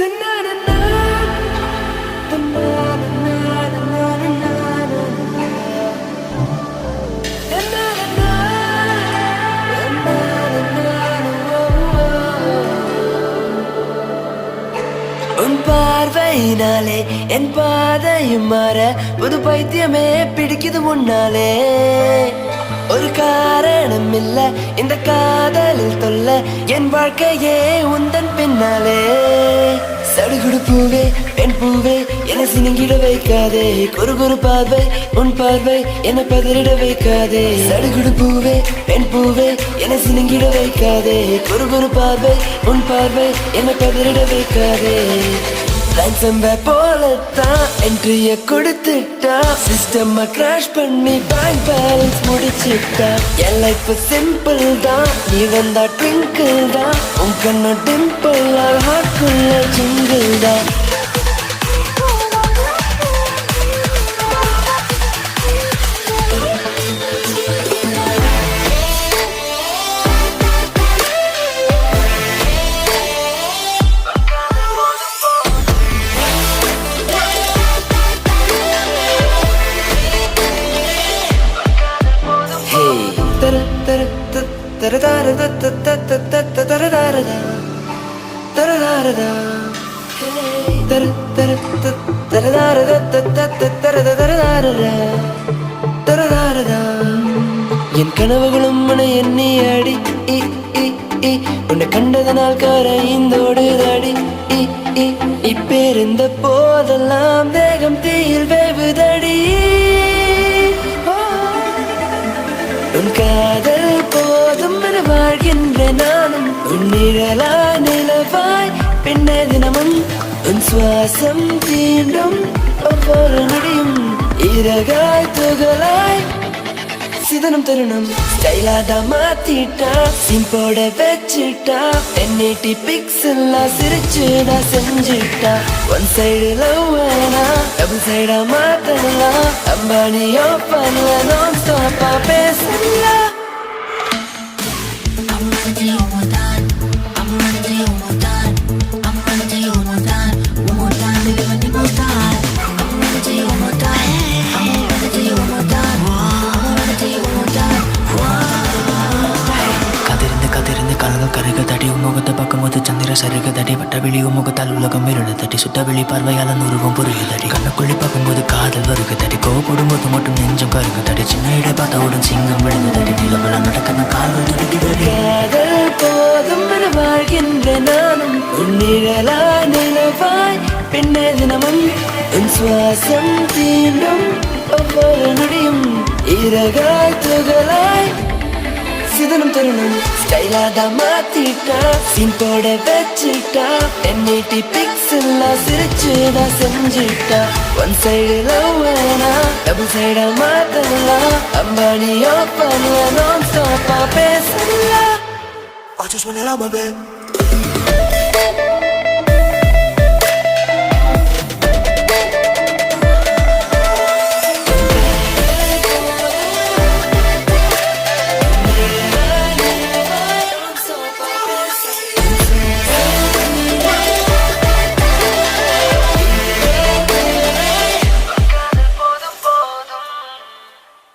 உன் பார்வையினாலே என் பாதையும் மாற புது பைத்தியமே பிடிக்குது முன்னாலே. ஒரு காரணம் இல்ல இந்த காதலில் தொல்ல, என் வாழ்க்கையே உந்தன் பின்னாலே. சடுகுடு பூவே பெண் பூவே என சினுங்கிட வைக்காதே, குறு பார்வை உன் பார்வை என பதறிட வைக்காதே. சடுகுடு பூவே பெண் பூவே என சினுங்கிட வைக்காதே, குறு பார்வை உன் பார்வை என பதறிட வைக்காதே. ரன்சம்பே போலத்தான் என்ட்ரிய கொடுத்துட்டா, சிஸ்டம் கிராஷ் பண்ணி பேங்க் பேலன்ஸ் முடிச்சிட்டா. என் லைஃப் சிம்பிள் தான், நீ வந்தா ட்விங்கிள் தான், உன் கண்ண டிம்பிள் ஹார்ட்குள்ள ஜிங்கிள் தான். என் கனவுகளும் உன்னை எண்ணி அடி உன்னை கண்டதனால் கரைந்தோடுதடி. இப்பேருந்த போதெல்லாம் தேகம் தீயில் வேவுதடி. உன் காதல் போதும் என வாழ்கின்ற நானும், உன் நிழலாய் நிலவாய் பின்னே தினமும், உன் சுவாசம் தீண்டும் ஒவ்வொரு நொடியும், இறகாய் துகளாய் சிதனும் தருணம். ஸ்டைலாடா மாத்திட்டா, சீன் போட வச்சுட்டா, 1080 பிக்சல் சிரிச்சுடா செஞ்சுட்டா. ஒன் சைடு லவ் வேணா டபுள் சைடா மாத்தலாம், அம்பானியோ பண்ணல நான் ஸ்டாப்பா பேசலாம். கருக தடி உமுகத்தை பக்கம்போது சந்திர சருக தடி, வட்ட வெளி உமுகத்தால் உலகம் இருட தட்டி, சுட்ட வெளி பார்வையால் உருவம் புரியுதடி. கண்ணுக்குள்ளி பார்க்கும்போது காதல் வருக தடி, கோவப்படும்போது மட்டும் நெஞ்சம் கருக தடி. சின்ன இடை பார்த்தவுடன் சிங்கம் விழுந்து தடி, நிலவல நடக்க கால்கள் துடிக்குதடி. காதல் போதும் என வாழ்கின்ற நானும், உன் நிழலாய் நிலவாய் பின்னே தினமும், உன் சுவாசம் தீண்டும் ஒவ்வொரு நொடியும், இறகாய் துகளாய் சிதனும் தருணம். ஸ்டைலாடா மாத்திட்டா, சீன் போட வச்சுட்டா, 1080 பிக்சல் சிரிச்சுடா செஞ்சுட்டா. ஒன் சைடு லவ் வேணா டபுள் சைடா மாத்தலாம், அம்பானியோ பண்ணல நான் ஸ்டாப்பா பேசலாம். I just wanna love my babe.